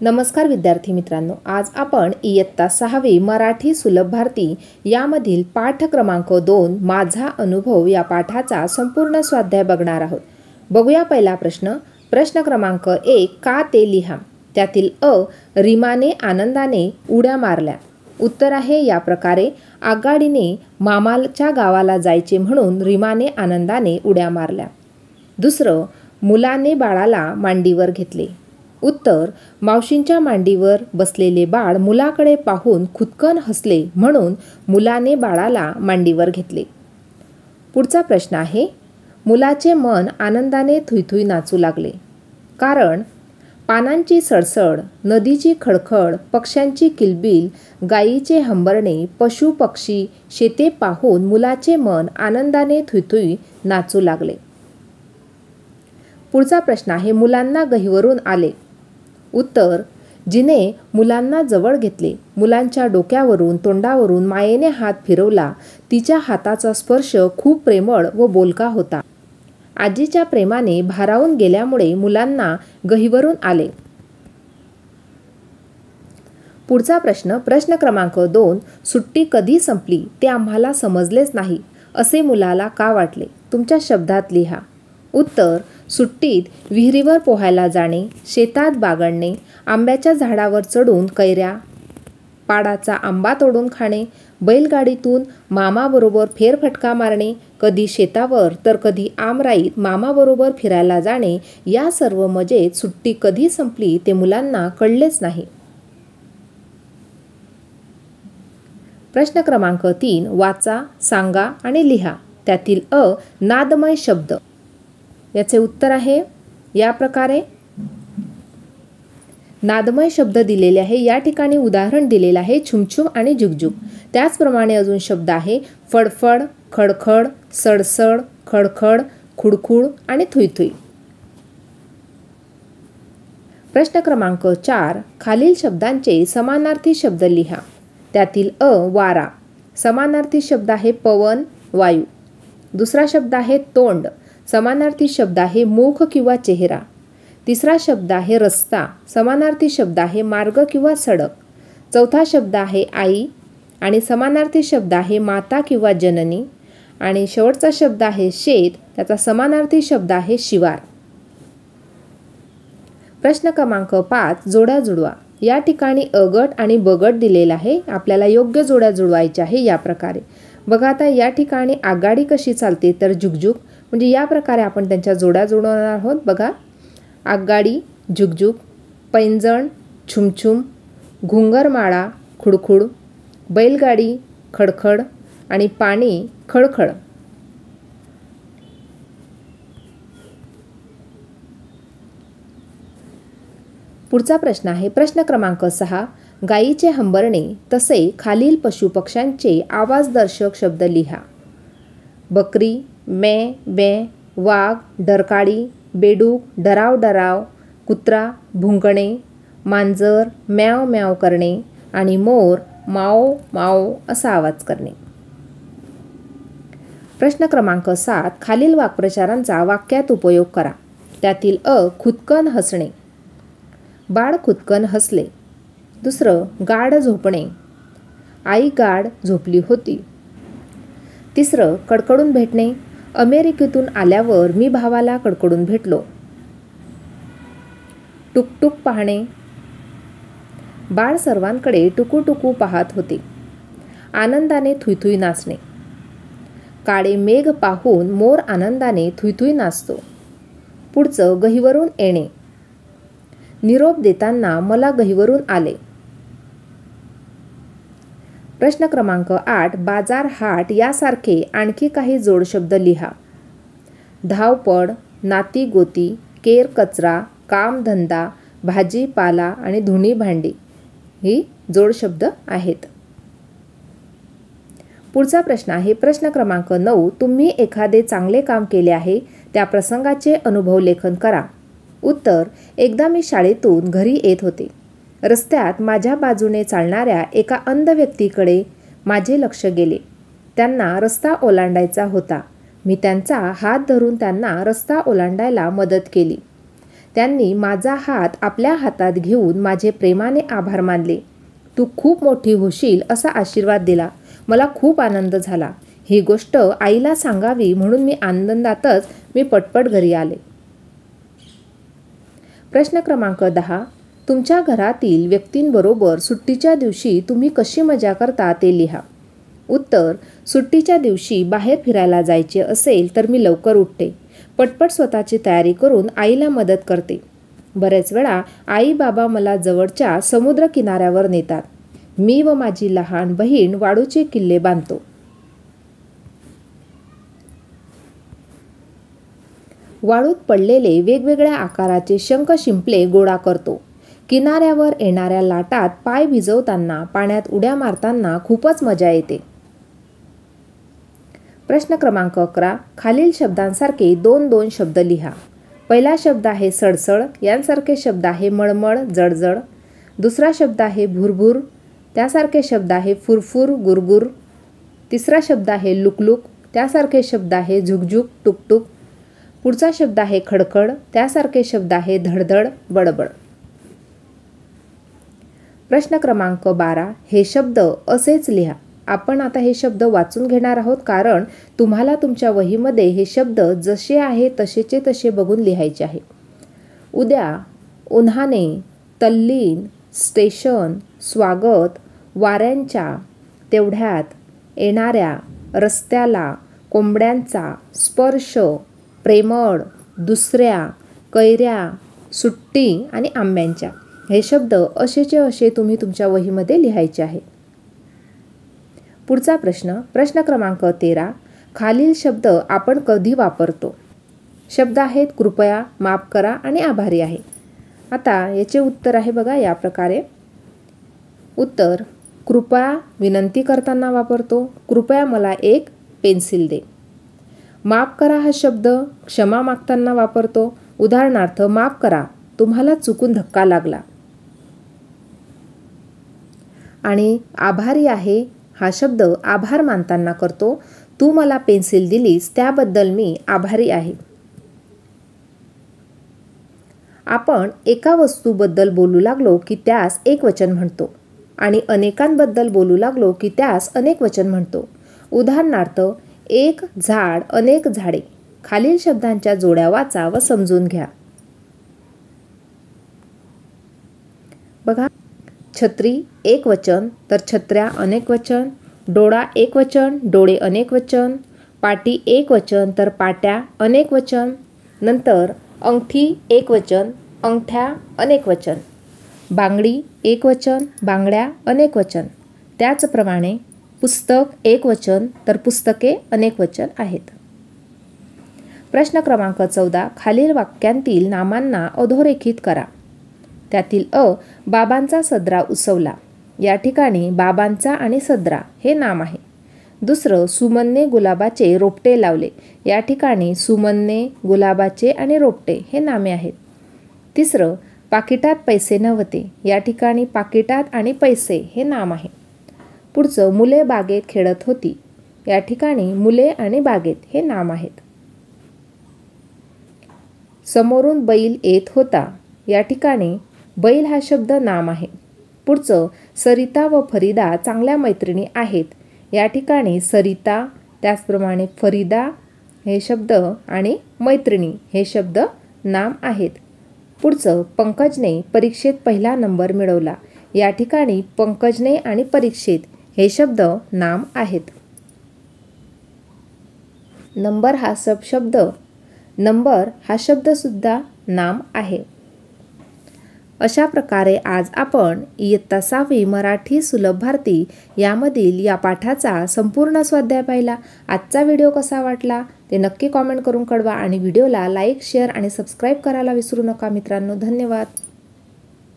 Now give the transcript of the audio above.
नमस्कार विद्यार्थी मित्रांनो, आज आपण इयत्ता 6वी मराठी सुलभ भारती यामधील पाठ क्रमांक 2 माझा अनुभव या पाठाचा संपूर्ण स्वाध्याय बघणार आहोत. बघूया पहिला प्रश्न. प्रश्न क्रमांक 1, का ते लिहा. त्यातील अ, रीमाने आनंदाने उड्या मारल्या. उत्तर आहे या प्रकारे, आगगाडीने मामाच्या गावाला जायचे म्हणून रीमाने आनंदाने उड्या मारल्या. दुसरं, मुलाने बाळाला मांडीवर घेतले. उत्तर, मावशींच्या मांडीवर बसलेले बाळ मुलाकडे पाहून खुदकन हसले म्हणून मुलाने बाळाला मांडीवर घेतले. पुढचा प्रश्न आहे, मुलाचे मन आनंदाने थुईथुई नाचू लागले. कारण पानांची सडसड, नदीची खडखड, पक्ष्यांची किलबिल, गायीचे हंबरणे, पशु पक्षी, शेते पाहून मुलाचे मन आनंदाने थुईथुई नाचू लागले. पुढचा प्रश्न आहे, मुलांना गहिवरून आले. उत्तर, जिने मुलांना जवळ घेतले, मुलांच्या डोक्यावरून तोंडावरून मायेने हात फिरवला. तिच्या हाताचा स्पर्श खूप प्रेमळ व बोलका होता. आजीच्या प्रेमाने भारावून गेल्यामुळे मुलांना गहिवरून आले. पुढचा प्रश्न. प्रश्न क्रमांक 2, सुट्टी कधी संपली ते आम्हाला समजलेच नाही असे मुलाला का वाटले? तुमच्या शब्दात लिहा. उत्तर, सुट्टीत विहिरीवर पोहायला जाणे, शेतात बागडणे, आंब्याच्या झाडावर चढून कैऱ्या, पाडाचा आंबा तोडून खाणे, बैलगाडीतून मामाबरोबर फेरफटका मारणे, कधी शेतावर तर कधी आमराईत मामाबरोबर फिरायला जाणे, या सर्व मजेत सुट्टी कधी संपली ते मुलांना कळलेच नाही. प्रश्न क्रमांक 3, वाचा, सांगा आणि लिहा. त्यातील अ, नादमय शब्द. याचे उत्तर आहे या प्रकारे. नादमय शब्द दिलेले आहे. या ठिकाणी उदाहरण दिलेलं आहे छुमछुम आणि झुकझुक. त्याचप्रमाणे अजून शब्द आहे फडफड, खडखड, सडसड, खडखड, खुडखुड आणि थुईथुई. प्रश्न क्रमांक 4, खालील शब्दांचे समानार्थी शब्द लिहा. त्यातील अ, वारा. समानार्थी शब्द आहे पवन, वायू. दुसरा शब्द आहे तोंड. समानार्थी शब्द आहे मुख किंवा चेहरा. तिसरा शब्द आहे रस्ता. समानार्थी शब्द आहे मार्ग किंवा सडक. चौथा शब्द आहे आई आणि समानार्थी शब्द आहे माता किंवा जननी. आणि शेवटचा शब्द आहे शेत. त्याचा समानार्थी शब्द आहे शिवार. प्रश्न क्रमांक 5, जोड्या जुळवा. या ठिकाणी अ गट आणि ब गट दिलेला आहे. आपल्याला योग्य जोड्या जुळवायच्या आहे या प्रकारे. बघा आता या ठिकाणी आगगाडी कशी चालते तर झुकझुक, म्हणजे या प्रकारे आपण त्यांच्या जोड्या जुळवणार आहोत. बघा, आगगाडी, झुकझुक, पैंजण, छुमछुम, घुंगरमाळा, खुडखुड, बैलगाडी, खडखड आणि पाणी, खळखळ. पुढचा प्रश्न आहे प्रश्न क्रमांक 6, गायीचे हंबरणे तसे खालील पशुपक्ष्यांचे आवाजदर्शक शब्द लिहा. बकरी, मे, बे, वाघ, डरकाळी, बेडूक, डराव डराव, कुत्रा, भुंकणे, मांजर, म्याव म्याव करणे आणि मोर, माओ माओ असा आवाज करणे. प्रश्न क्रमांक 7, खालील वाक्प्रचारांचा वाक्यात उपयोग करा. त्यातील अ, खुदकन हसणे. बाळ खुदकन हसले. दुसरं, गाढ झोपणे. आई गाढ झोपली होती. तिसरं, कडकडून भेटणे. अमेरिकेतून आल्यावर मी भावाला कडकडून भेटलो. टुकटुक पाहणे. बाळ सर्वांकडे टुकूटुकू पाहत होते. आनंदाने थुईथुई नाचणे. काळे मेघ पाहून मोर आनंदाने थुईथुई नाचतो. पुढचं, गहिवरून येणे. निरोप देताना मला गहिवरून आले. प्रश्न क्रमांक 8, बाजार, हाट यासारखे आणखी काही जोडशब्द लिहा. धावपळ, नाती गोती, केर कचरा, कामधंदा, भाजीपाला आणि धुणी भांडी ही जोडशब्द आहेत. पुढचा प्रश्न आहे प्रश्न क्रमांक 9, तुम्ही एखादे चांगले काम केले आहे त्या प्रसंगाचे अनुभव लेखन करा. उत्तर, एकदा मी शाळेतून घरी येत होते. रस्त्यात माझ्या बाजूने चालणाऱ्या एका अंध व्यक्तीकडे माझे लक्ष गेले. त्यांना रस्ता ओलांडायचा होता. मी त्यांचा हात धरून त्यांना रस्ता ओलांडायला मदत केली. त्यांनी माझा हात आपल्या हातात घेऊन माझे प्रेमाने आभार मानले. तू खूप मोठी होशील असा आशीर्वाद दिला. मला खूप आनंद झाला. ही गोष्ट आईला सांगावी म्हणून मी आनंदातच पटपट घरी आले. प्रश्न क्रमांक 10. तुमच्या घरातील व्यक्तींबरोबर सुट्टीच्या दिवशी तुम्ही कशी मजा करता ते लिहा. उत्तर. सुट्टीच्या दिवशी बाहेर फिरायला जायचे असेल तर मी लवकर उठते. पटपट स्वतःची तयारी करून आईला मदत करते. बरेच वेळा आई बाबा मला जवळच्या समुद्र किनाऱ्यावर नेतात. मी व माझी लहान बहीण वाळूचे किल्ले बांधतो. वाळूत पडलेले वेगवेगळ्या आकाराचे शंख शिंपले गोळा करतो. किनाऱ्यावर येणाऱ्या लाटात पाय भिजवताना पाण्यात उड्या मारताना खूपच मजा येते. प्रश्न क्रमांक 11. खालील शब्दांसारखे 2-2 शब्द लिहा. पहिला शब्द आहे सडसड, यांसारखे शब्द आहे मळमळ, जळजळ. दुसरा शब्द आहे भुरभुर, त्यासारखे शब्द आहे फुरफुर, गुरगुर. तिसरा शब्द आहे लुकलुक, त्यासारखे शब्द आहे झुकझुक, टुकटुक. पुढचा शब्द आहे खडखड, त्यासारखे शब्द आहे धडधड, बडबड. प्रश्न क्रमांक 12. हे शब्द असेच लिहा. आपण आता हे शब्द वाचून घेणार आहोत कारण तुम्हाला तुमच्या वहीमध्ये हे शब्द जसे आहे तसेचे तसे बघून लिहायचे आहे. उद्या, उन्हाने, तल्लीन, स्टेशन, स्वागत, वाऱ्यांच्या, तेवढ्यात, येणाऱ्या, रस्त्याला, कोंबड्यांचा, स्पर्श, प्रेमळ, दुसऱ्या, कैऱ्या, सुट्टी आणि आंब्यांच्या. हे शब्द असेचे असे तुम्ही तुमच्या वहीमध्ये लिहायचे आहे. पुढचा प्रश्न. प्रश्न क्रमांक 13. खालील शब्द आपण कधी वापरतो. शब्द आहेत कृपया, माफ करा आणि आभारी आहे. आता याचे उत्तर आहे बघा या प्रकारे. उत्तर. कृपया विनंती करताना वापरतो. कृपया मला एक पेन्सिल दे. माफ करा हा शब्द क्षमा मागताना वापरतो. उदाहरणार्थ, माफ करा, तुम्हाला चुकून धक्का लागला. आणि आभारी आहे हा शब्द आभार मानताना करतो. तू मला पेन्सिल दिलीस त्याबद्दल मी आभारी आहे. आपण एका वस्तूबद्दल बोलू लागलो की त्यास एकवचन म्हणतो आणि अनेकांबद्दल बोलू लागलो की त्यास अनेकवचन म्हणतो. उदाहरणार्थ, एक झाड, अनेक झाडे. खालील शब्दांच्या जोड्या वाचा व समजून घ्या. बघा, छत्री एकवचन तर छत्र्या अनेकवचन. डोळा एकवचन, डोळे अनेकवचन. पाटी एकवचन तर पाट्या अनेकवचन. नंतर अंगठी एकवचन, अंगठ्या अनेकवचन. बांगडी एकवचन, बांगड्या अनेकवचन. त्याचप्रमाणे पुस्तक एकवचन तर पुस्तके अनेकवचन आहेत. प्रश्न क्रमांक 14. खालील वाक्यांतील नामांना अधोरेखित करा. त्यातील अ. बाबांचा सदरा उसवला. या ठिकाणी बाबांचा आणि सदरा हे नाम आहे. दुसरं, सुमनने गुलाबाचे रोपटे लावले. या ठिकाणी सुमनने, गुलाबाचे आणि रोपटे हे नामे आहेत. तिसरं, पाकिटात पैसे नव्हते. या ठिकाणी पाकिटात आणि पैसे हे नाम आहे. पुढचं, मुले बागेत खेळत होती. या ठिकाणी मुले आणि बागेत हे नाम आहेत. समोरून बैल येत होता. या ठिकाणी बैल हा शब्द नाम आहे. पुढचं, सरिता व फरीदा चांगल्या मैत्रिणी आहेत. या ठिकाणी सरिता, त्याचप्रमाणे फरीदा हे शब्द आणि मैत्रिणी हे शब्द नाम आहेत. पुढचं, पंकजने परीक्षेत पहिला नंबर मिळवला. या ठिकाणी पंकजने आणि परीक्षेत हे शब्द नाम आहेत. नंबर हा शब्द, नंबर हा शब्दसुद्धा नाम आहे. अशा प्रकारे आज आपण इयत्ता 6वी मराठी सुलभ भारती यामधील या पाठाचा संपूर्ण स्वाध्याय पाहिला. आजचा व्हिडिओ कसा वाटला ते नक्की कॉमेंट करून कळवा आणि व्हिडिओला लाईक, शेअर आणि सबस्क्राईब करायला विसरू नका मित्रांनो. धन्यवाद.